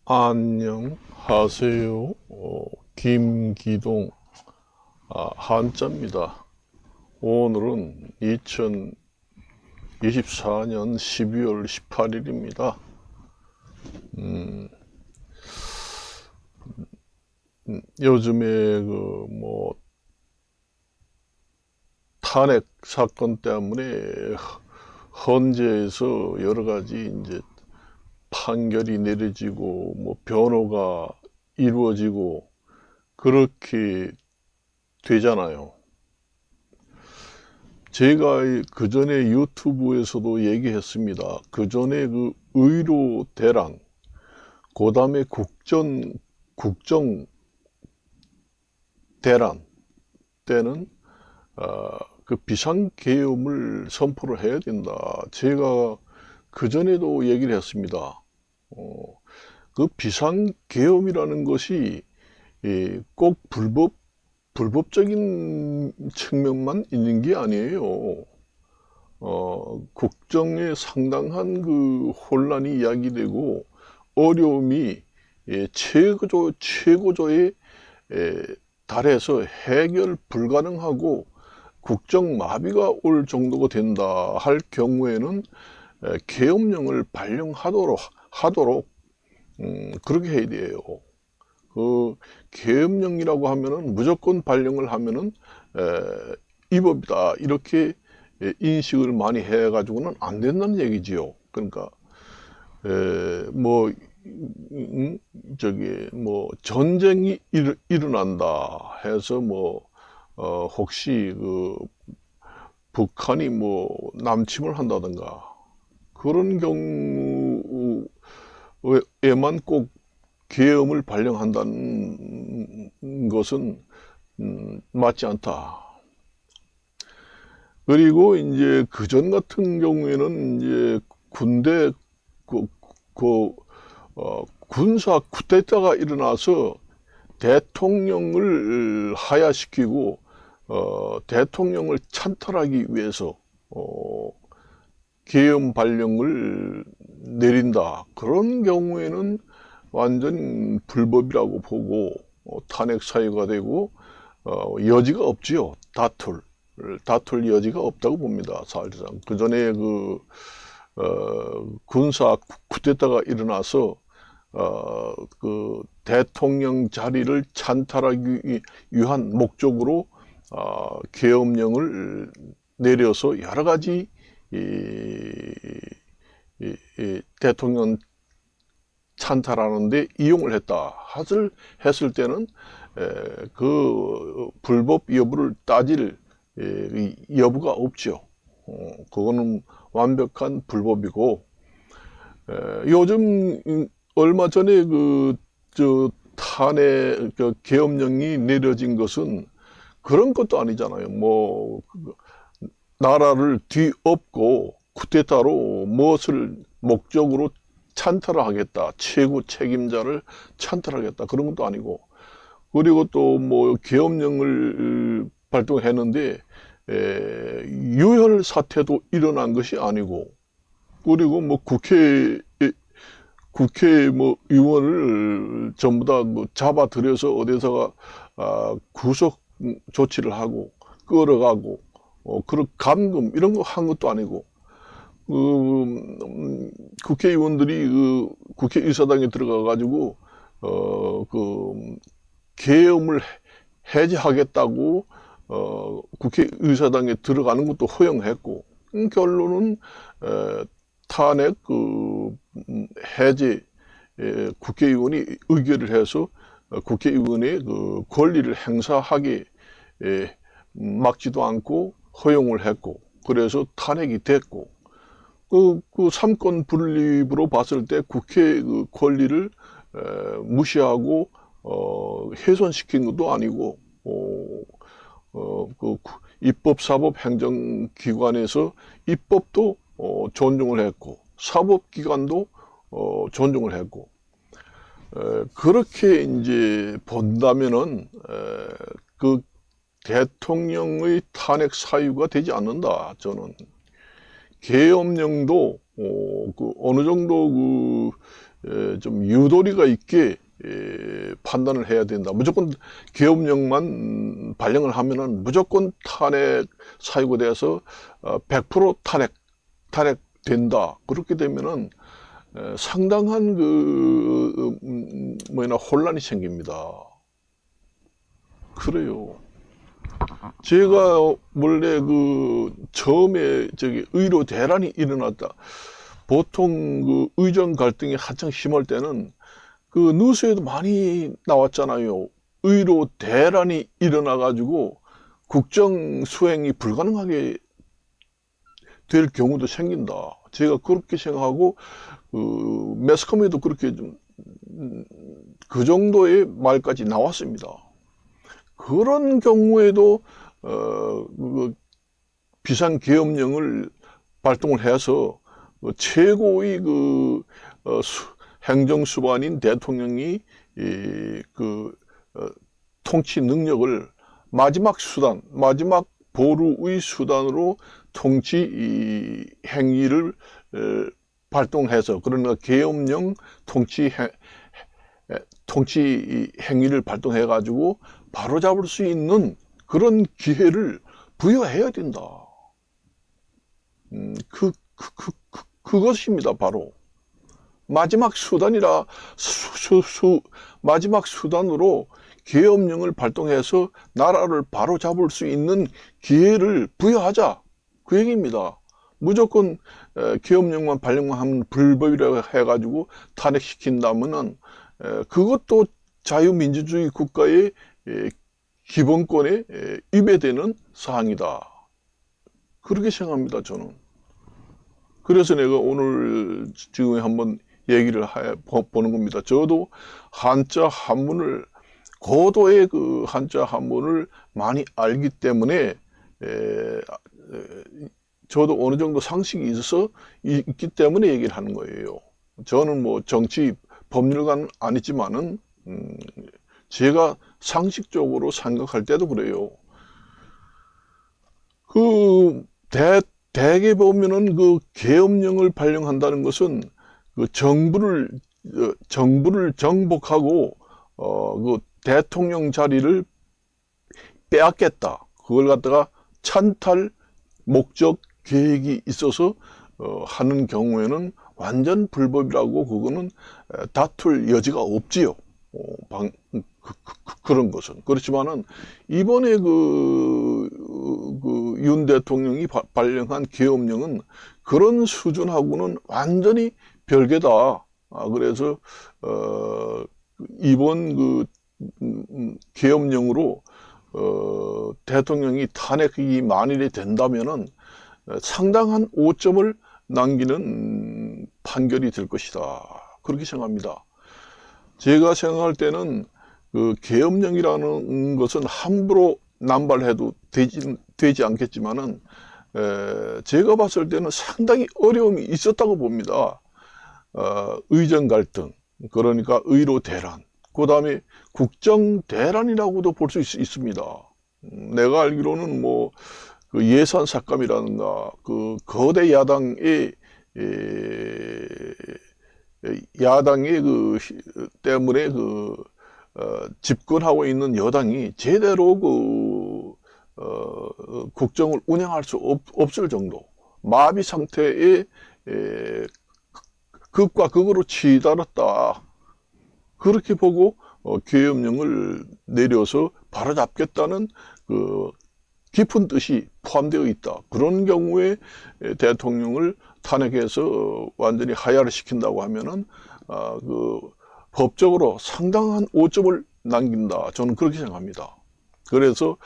안녕하세요. 김기동 한자입니다. 오늘은 2024년 12월 18일입니다. 요즘에 탄핵 사건 때문에 헌재에서 여러 가지 이제 판결이 내려지고 변호가 이루어지고 그렇게 되잖아요. 제가 그 전에 유튜브에서도 얘기했습니다. 그 전에 그 의료 대란, 그 다음에 국정 대란 때는 그 비상계엄을 선포를 해야 된다. 제가 그 전에도 얘기를 했습니다. 그 비상계엄이라는 것이 꼭 불법적인 측면만 있는 게 아니에요. 국정에 상당한 그 혼란이 야기되고 어려움이 최고조에 달해서 해결 불가능하고 국정 마비가 올 정도가 된다 할 경우에는 계엄령을 발령하도록 그렇게 해야 돼요. 그 계엄령이라고 하면은 무조건 발령을 하면은 위법이다 이렇게 인식을 많이 해가지고는 안 된다는 얘기지요. 그러니까 뭐 전쟁이 일어난다 해서 혹시 그 북한이 남침을 한다든가 그런 경우에만 꼭 계엄을 발령한다는 것은 맞지 않다. 그리고 이제 그전 같은 경우에는 이제 군대 그, 그 군사 쿠데타가 일어나서 대통령을 하야시키고 대통령을 찬탈하기 위해서 계엄 발령을 내린다. 그런 경우에는 완전 불법이라고 보고 탄핵 사유가 되고 여지가 없지요. 다툴 여지가 없다고 봅니다. 사실상 그 전에 군사 쿠데타가 일어나서 그 대통령 자리를 찬탈하기 위한 목적으로 계엄령을 내려서 여러 가지 대통령 찬탈하는데 이용을 했을 때는 그 불법 여부를 따질 여부가 없죠. 그거는 완벽한 불법이고 요즘 얼마 전에 탄핵 계엄령이 내려진 것은 그런 것도 아니잖아요. 나라를 뒤엎고 쿠데타로 무엇을 목적으로 찬탈하겠다, 최고 책임자를 찬탈하겠다 그런 것도 아니고, 그리고 또 계엄령을 발동했는데 유혈 사태도 일어난 것이 아니고, 그리고 국회 의원을 전부 다 잡아들여서 어디서가 구속 조치를 하고 끌어가고 그런 감금 이런 거 한 것도 아니고, 국회의원들이 국회의사당에 들어가 가지고 계엄을 해제하겠다고 국회의사당에 들어가는 것도 허용했고, 결론은 탄핵 해제 국회의원이 의결을 해서 국회의원의 권리를 행사하게 막지도 않고 허용을 했고, 그래서 탄핵이 됐고, 그 삼권 분립으로 봤을 때 국회의 권리를 무시하고 훼손시킨 것도 아니고, 입법, 사법, 행정기관에서 입법도 존중을 했고 사법기관도 존중을 했고, 그렇게 이제 본다면은 그 대통령의 탄핵 사유가 되지 않는다. 저는 계엄령도 어느 정도 좀 유도리가 있게 판단을 해야 된다. 무조건 계엄령만 발령을 하면은 무조건 탄핵 사유가 돼서 100% 탄핵된다. 그렇게 되면은 상당한 혼란이 생깁니다. 그래요. 제가 원래 처음에 의료 대란이 일어났다. 보통 의정 갈등이 한창 심할 때는 뉴스에도 많이 나왔잖아요. 의료 대란이 일어나가지고 국정 수행이 불가능하게 될 경우도 생긴다. 제가 그렇게 생각하고 매스컴에도 그렇게 그 정도의 말까지 나왔습니다. 그런 경우에도 비상계엄령을 발동을 해서 최고의 행정수반인 대통령이 통치 능력을 마지막 수단, 마지막 보루의 수단으로 통치 행위를 발동해서, 그러니까 계엄령 통치 행위를 발동해 가지고 바로잡을 수 있는 그런 기회를 부여해야 된다. 그것입니다. 바로 마지막 수단이라 마지막 수단으로 계엄령을 발동해서 나라를 바로잡을 수 있는 기회를 부여하자, 그 얘기입니다. 무조건 계엄령만 발령만 하면 불법이라고 해가지고 탄핵시킨다면은 그것도 자유민주주의 국가의 기본권에 위배되는 사항이다. 그렇게 생각합니다, 저는. 그래서 내가 오늘 지금 한번 얘기를 보는 겁니다. 저도 한자 한문을, 고도의 한자 한문을 많이 알기 때문에 저도 어느 정도 상식이 있기 때문에 얘기를 하는 거예요. 저는 뭐 정치 법률가는 아니지만은 제가 상식적으로 생각할 때도 그래요. 대개 보면은 계엄령을 발령한다는 것은 정부를 정복하고 대통령 자리를 빼앗겠다. 그걸 갖다가 찬탈 목적 계획이 있어서 하는 경우에는 완전 불법이라고, 그거는 다툴 여지가 없지요. 그런 것은. 그렇지만은 이번에 윤 대통령이 발령한 계엄령은 그런 수준하고는 완전히 별개다. 그래서 이번 계엄령으로 대통령이 탄핵이 만일이 된다면은 상당한 오점을 남기는 판결이 될 것이다. 그렇게 생각합니다. 제가 생각할 때는 계엄령이라는 것은 함부로 남발해도 되지 않겠지만은 제가 봤을 때는 상당히 어려움이 있었다고 봅니다. 의정 갈등, 그러니까 의로 대란, 그 다음에 국정 대란이라고도 볼 수 있습니다. 내가 알기로는 뭐 예산 삭감이라든가 거대 야당의 때문에 집권하고 있는 여당이 제대로 국정을 운영할 수 없을 정도 마비 상태에 극과 극으로 치달았다. 그렇게 보고 계엄령을 내려서 바로잡겠다는 깊은 뜻이 포함되어 있다. 그런 경우에 대통령을 탄핵해서 완전히 하야를 시킨다고 하면은 법적으로 상당한 오점을 남긴다. 저는 그렇게 생각합니다. 그래서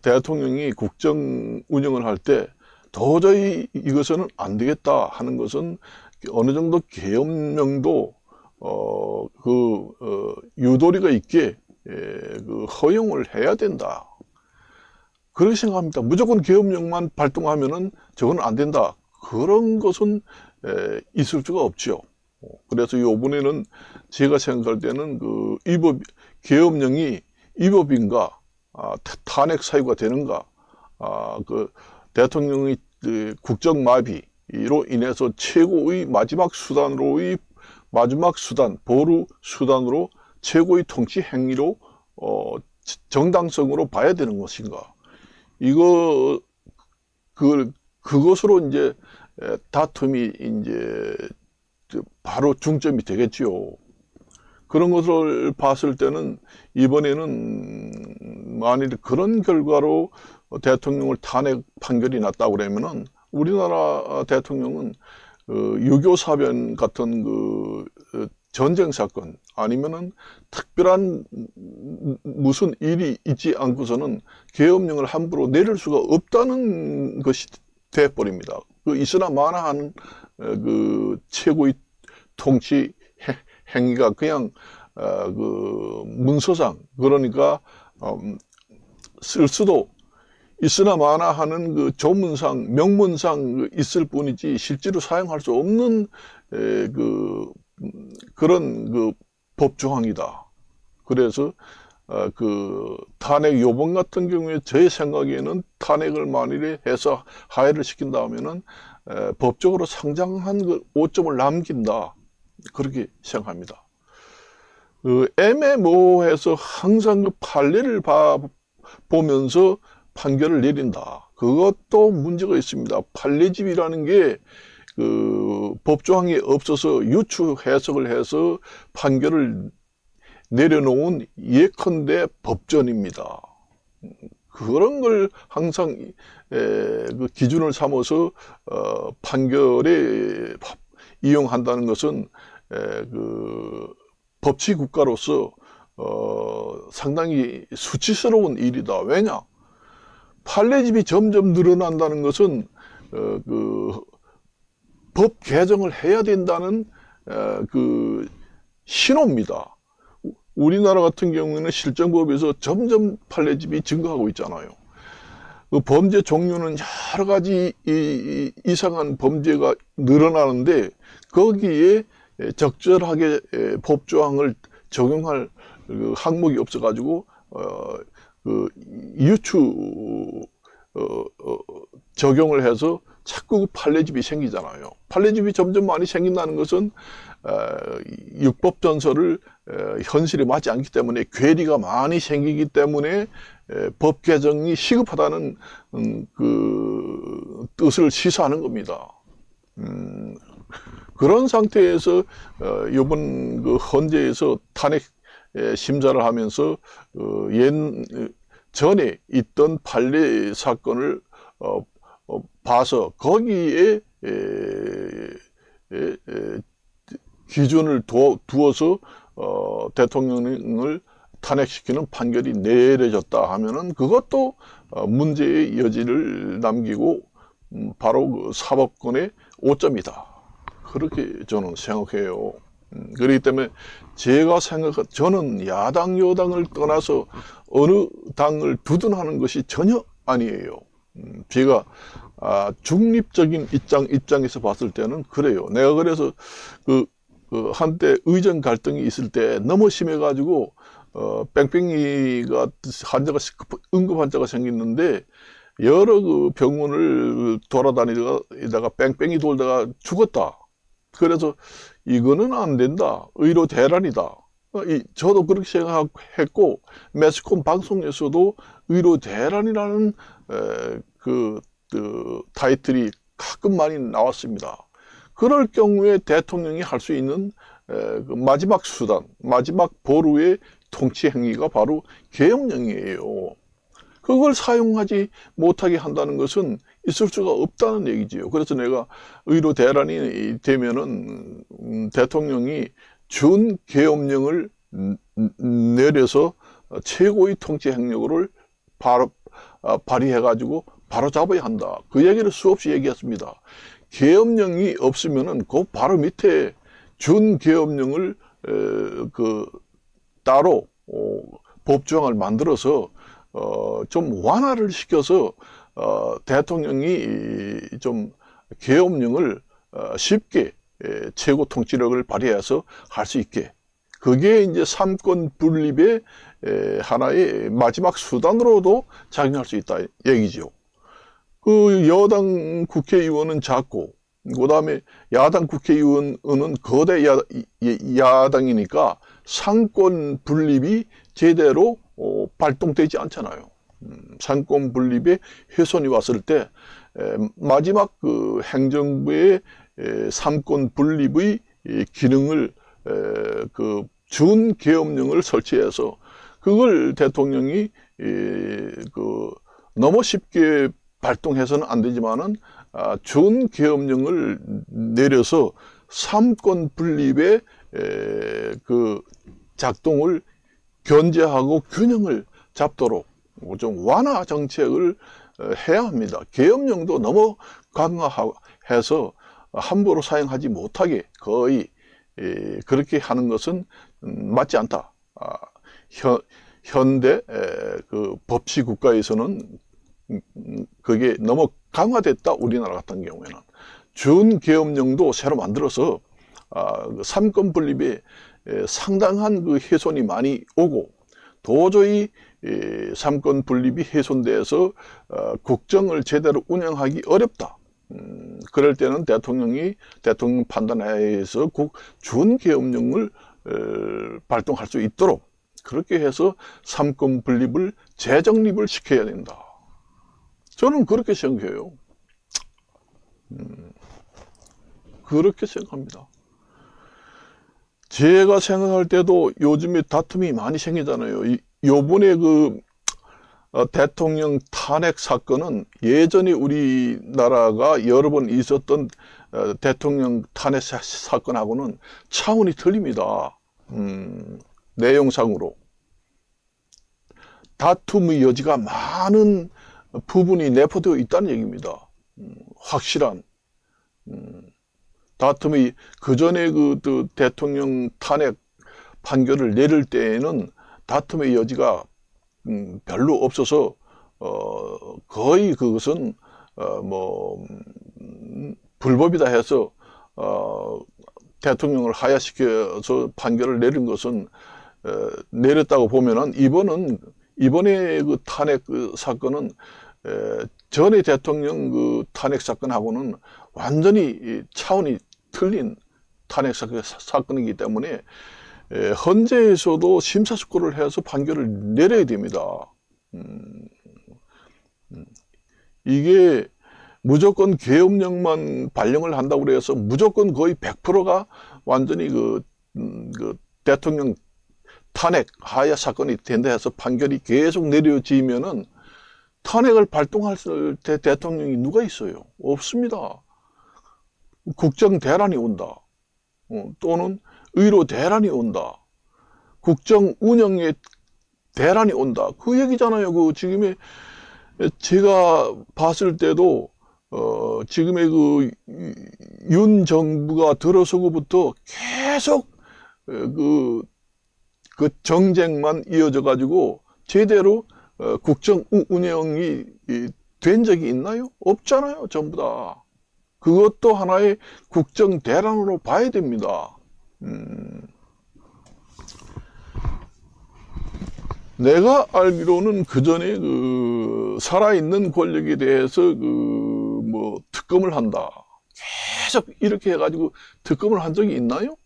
대통령이 국정 운영을 할 때 도저히 이것은 안 되겠다 하는 것은 어느 정도 계엄령도 유도리가 있게 허용을 해야 된다. 그렇게 생각합니다. 무조건 계엄령만 발동하면은 저건 안 된다. 그런 것은 있을 수가 없죠. 그래서 이번에는 제가 생각할 때는 계엄령이 위법인가, 탄핵 사유가 되는가, 대통령의 국정 마비로 인해서 최고의 마지막 수단으로의 마지막 수단, 보루 수단으로 최고의 통치 행위로 정당성으로 봐야 되는 것인가? 이거 그것으로 이제 다툼이 이제 바로 중점이 되겠지요. 그런 것을 봤을 때는 이번에는 만일 그런 결과로 대통령을 탄핵 판결이 났다고 그러면은 우리나라 대통령은 6.25 사변 같은 전쟁 사건 아니면은 특별한 무슨 일이 있지 않고서는 계엄령을 함부로 내릴 수가 없다는 것이 돼버립니다. 있으나 마나 하는 최고의 통치 행위가 그냥 문서상, 그러니까 쓸 수도 있으나 마나 하는 조문상, 명문상 있을 뿐이지 실제로 사용할 수 없는 그런 법조항이다. 그래서 탄핵 요번 같은 경우에 제 생각에는 탄핵을 만일에 해서 하해를 시킨다 하면은 법적으로 상당한 오점을 남긴다. 그렇게 생각합니다. 애매모호해서 항상 판례를 보면서 판결을 내린다. 그것도 문제가 있습니다. 판례집이라는 게 법조항이 없어서 유추 해석을 해서 판결을 내려놓은 예컨대 법전입니다. 그런 걸 항상 기준을 삼아서 판결에 이용한다는 것은 법치 국가로서 상당히 수치스러운 일이다. 왜냐? 판례집이 점점 늘어난다는 것은 법 개정을 해야 된다는 신호입니다. 우리나라 같은 경우에는 실정법에서 점점 판례집이 증가하고 있잖아요. 범죄 종류는 여러 가지 이상한 범죄가 늘어나는데 거기에 적절하게 법조항을 적용할 항목이 없어가지고 유추 적용을 해서 자꾸 판례집이 생기잖아요. 판례집이 점점 많이 생긴다는 것은 육법 전설을 현실에 맞지 않기 때문에 괴리가 많이 생기기 때문에 법 개정이 시급하다는 뜻을 시사하는 겁니다. 그런 상태에서 이번 헌재에서 탄핵 심사를 하면서 전에 있던 판례 사건을 봐서 거기에 기준을 두어서 대통령을 탄핵시키는 판결이 내려졌다 하면은 그것도 문제의 여지를 남기고 바로 사법권의 오점이다. 그렇게 저는 생각해요. 그렇기 때문에 저는 야당 여당을 떠나서 어느 당을 두둔하는 것이 전혀 아니에요. 제가 중립적인 입장에서 봤을 때는 그래요. 내가 그래서 한때 의정 갈등이 있을 때 너무 심해가지고 뺑뺑이가 응급 환자가 생겼는데 여러 병원을 돌아다니다가 뺑뺑이 돌다가 죽었다. 그래서 이거는 안 된다. 의료 대란이다. 저도 그렇게 생각했고 매스컴 방송에서도 의료 대란이라는 타이틀이 가끔 많이 나왔습니다. 그럴 경우에 대통령이 할 수 있는 마지막 수단, 마지막 보루의 통치 행위가 바로 계엄령이에요. 그걸 사용하지 못하게 한다는 것은 있을 수가 없다는 얘기지요. 그래서 내가 의료 대란이 되면은 대통령이 준 계엄령을 내려서 최고의 통치 행력을 발휘해가지고 바로 잡아야 한다. 그 얘기를 수없이 얘기했습니다. 계엄령이 없으면은 그 바로 밑에 준 계엄령을 따로 법조항을 만들어서 좀 완화를 시켜서 대통령이 좀 계엄령을 쉽게 최고 통치력을 발휘해서 할 수 있게, 그게 이제 삼권 분립의 하나의 마지막 수단으로도 작용할 수 있다 얘기죠. 여당 국회의원은 작고 그 다음에 야당 국회의원은 거대 야당이니까 상권 분립이 제대로 발동되지 않잖아요. 상권 분립에 훼손이 왔을 때 마지막 그 행정부의 상권 분립의 기능을 그 준계엄령을 설치해서 그걸 대통령이 그 너무 쉽게 발동해서는 안 되지만은 준계엄령을 내려서 삼권 분립의 그 작동을 견제하고 균형을 잡도록 좀 완화 정책을 해야 합니다. 계엄령도 너무 강화해서 함부로 사용하지 못하게 거의 그렇게 하는 것은 맞지 않다. 현대 그 법치 국가에서는 그게 너무 강화됐다. 우리나라 같은 경우에는 준계엄령도 새로 만들어서 삼권 분립에 상당한 그 훼손이 많이 오고 도저히 삼권 분립이 훼손돼서 국정을 제대로 운영하기 어렵다. 그럴 때는 대통령 판단하에서 준계엄령을 발동할 수 있도록 그렇게 해서 삼권 분립을 재정립을 시켜야 된다. 저는 그렇게 생각해요. 그렇게 생각합니다. 제가 생각할 때도 요즘에 다툼이 많이 생기잖아요. 요번에 그 대통령 탄핵 사건은 예전에 우리나라가 여러 번 있었던 대통령 탄핵 사건하고는 차원이 틀립니다. 내용상으로. 다툼의 여지가 많은 부분이 내포되어 있다는 얘기입니다. 확실한. 다툼이 그전에 그 대통령 탄핵 판결을 내릴 때에는 다툼의 여지가 별로 없어서 거의 그것은 뭐 불법이다 해서 대통령을 하야시켜서 판결을 내린 것은 내렸다고 보면은 이번에 그 탄핵 그 사건은 전에 대통령 그 탄핵 사건하고는 완전히 차원이 틀린 탄핵 사건이기 때문에 헌재에서도 심사숙고를 해서 판결을 내려야 됩니다. 이게 무조건 계엄령만 발령을 한다고 해서 무조건 거의 100%가 완전히 그 대통령 탄핵 하야 사건이 된다 해서 판결이 계속 내려지면은 탄핵을 발동할 때 대통령이 누가 있어요? 없습니다. 국정 대란이 온다. 또는 의료 대란이 온다. 국정 운영에 대란이 온다. 그 얘기잖아요. 그 지금의 제가 봤을 때도 지금의 그 윤 정부가 들어서고부터 계속 그 정쟁만 이어져 가지고 제대로 국정 운영이 된 적이 있나요? 없잖아요. 전부 다. 그것도 하나의 국정 대란으로 봐야 됩니다. 내가 알기로는 그 전에 그 살아있는 권력에 대해서 뭐 특검을 한다. 계속 이렇게 해가지고 특검을 한 적이 있나요?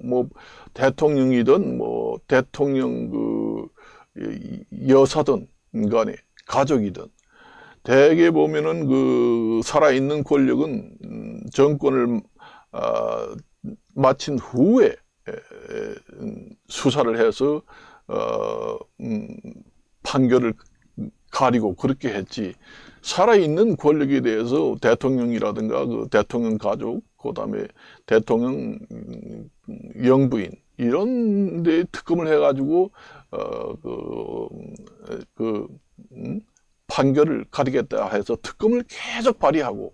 뭐 대통령이든 뭐 대통령 그 여사든 간에 가족이든 대개 보면은 그 살아있는 권력은 정권을 마친 후에 수사를 해서 판결을 가리고 그렇게 했지. 살아있는 권력에 대해서 대통령이라든가 그 대통령 가족, 그 다음에 대통령 영부인 이런 데 특검을 해가지고 판결을 가리겠다 해서 특검을 계속 발의하고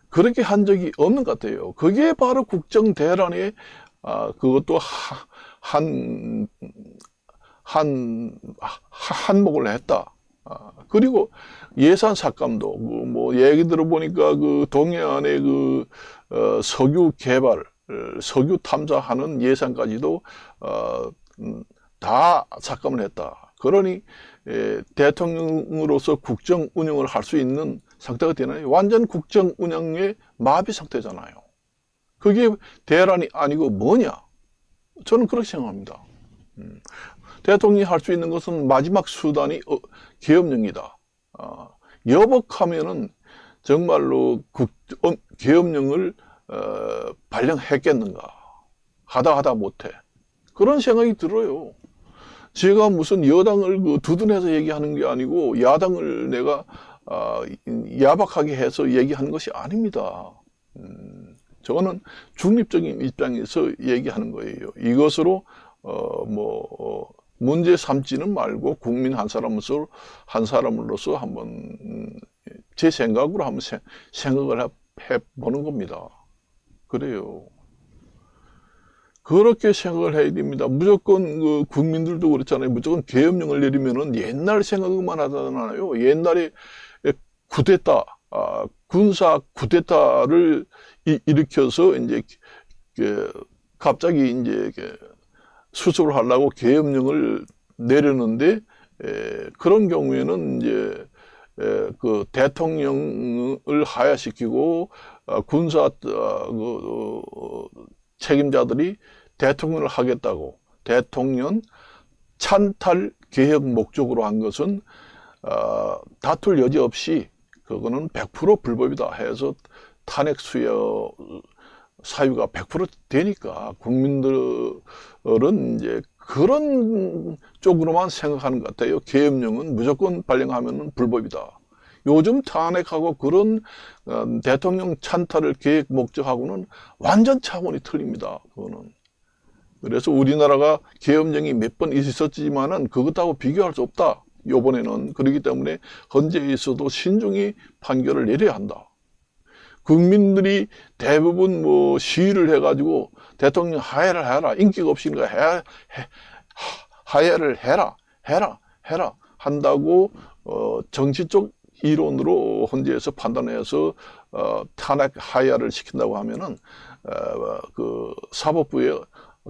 그렇게 한 적이 없는 것 같아요. 그게 바로 국정 대란의 그것도 한몫을 했다. 그리고 예산 삭감도 뭐 얘기 들어보니까 그 동해안의 그 석유 개발, 석유 탐사하는 예산까지도 다 삭감을 했다. 그러니 대통령으로서 국정 운영을 할 수 있는 상태가 되나요? 완전 국정 운영에 마비 상태잖아요. 그게 대란이 아니고 뭐냐? 저는 그렇게 생각합니다. 대통령이 할 수 있는 것은 마지막 수단이 계엄령이다. 여복하면은 정말로 계엄령을 발령했겠는가? 하다 못해. 그런 생각이 들어요. 제가 무슨 여당을 두둔해서 얘기하는 게 아니고 야당을 내가 야박하게 해서 얘기하는 것이 아닙니다. 저거는 중립적인 입장에서 얘기하는 거예요. 이것으로 문제 삼지는 말고 국민 한 사람으로서 한번 제 생각으로 한번 생각을 해보는 겁니다. 그래요. 그렇게 생각을 해야 됩니다. 무조건 국민들도 그렇잖아요. 무조건 계엄령을 내리면은 옛날 생각만 하잖아요. 옛날에 쿠데타, 군사 쿠데타를 일으켜서 이제 갑자기 이제 수습을 하려고 계엄령을 내렸는데 그런 경우에는 이제 그 대통령을 하야시키고 군사 책임자들이 대통령을 하겠다고 대통령 찬탈 개혁 목적으로 한 것은 다툴 여지 없이 그거는 100% 불법이다 해서 탄핵 사유가 100% 되니까 국민들은 이제 그런 쪽으로만 생각하는 것 같아요. 계엄령은 무조건 발령하면 불법이다. 요즘 탄핵하고 그런 대통령 찬탈을 계획 목적하고는 완전 차원이 틀립니다. 그거는. 그래서 우리나라가 계엄령이 몇 번 있었지만은 그것하고 비교할 수 없다. 요번에는. 그렇기 때문에 헌재에 있어도 신중히 판결을 내려야 한다. 국민들이 대부분 시위를 해가지고 대통령 하야를 해라. 인기가 없으니까 하야를 해라 한다고 정치적 이론으로 헌재에서 판단해서 탄핵 하야를 시킨다고 하면은 그 사법부에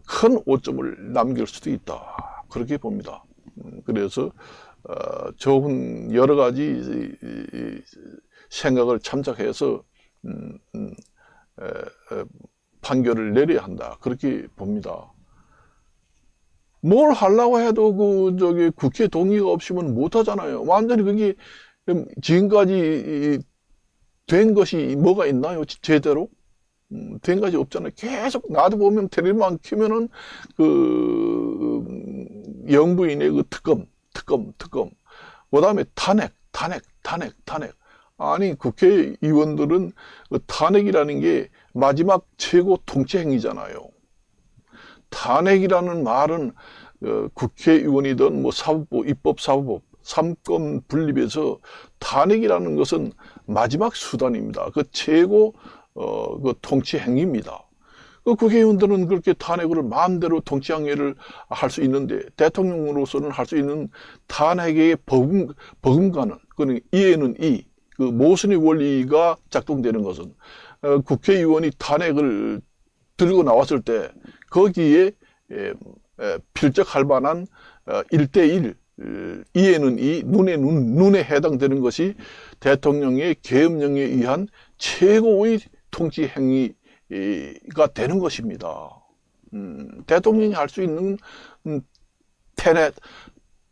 큰 오점을 남길 수도 있다. 그렇게 봅니다. 그래서 좋은 여러 가지 생각을 참작해서 판결을 내려야 한다. 그렇게 봅니다. 뭘 하려고 해도 국회 동의가 없으면 못 하잖아요. 완전히 그게 지금까지 된 것이 뭐가 있나요? 제대로? 된 것이 없잖아요. 계속 나도 보면 텔레비만 키면은 영부인의 특검. 그 다음에 탄핵. 아니, 국회의원들은 탄핵이라는 게 마지막 최고 통치 행위잖아요. 탄핵이라는 말은 국회의원이든 사법부, 입법사법부, 삼권 분립에서 탄핵이라는 것은 마지막 수단입니다. 그 최고 그 통치 행위입니다. 그 국회의원들은 그렇게 탄핵을 마음대로 통치 행위를 할 수 있는데 대통령으로서는 할 수 있는 탄핵의 버금가는 그는 이에는 그 모순의 원리가 작동되는 것은 국회의원이 탄핵을 들고 나왔을 때 거기에 필적할 만한 1대1 이에는 눈에 해당되는 것이 대통령의 계엄령에 의한 최고의 통치 행위가 되는 것입니다. 대통령이 할 수 있는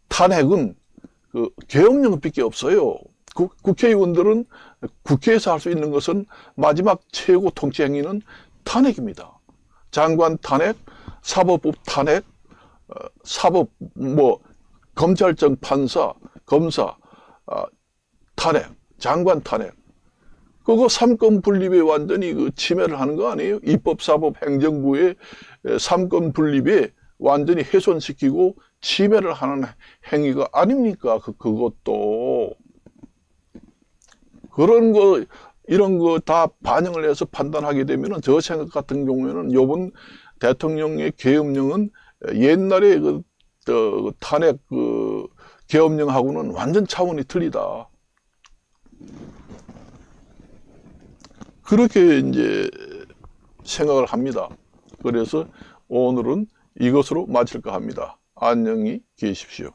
탄핵은 계엄령밖에 없어요. 국회의원들은 국회에서 할 수 있는 것은 마지막 최고 통치 행위는 탄핵입니다. 장관 탄핵, 사법부 탄핵, 검찰청 판사, 검사 탄핵, 장관 탄핵. 그거 삼권 분립에 완전히 침해를 하는 거 아니에요? 입법, 사법, 행정부의 삼권 분립에 완전히 훼손시키고 침해를 하는 행위가 아닙니까? 그것도. 그런 거, 이런 거 다 반영을 해서 판단하게 되면은 저 생각 같은 경우에는 요번 대통령의 계엄령은 옛날에 탄핵 계엄령하고는 완전 차원이 틀리다. 그렇게 이제 생각을 합니다. 그래서 오늘은 이것으로 마칠까 합니다. 안녕히 계십시오.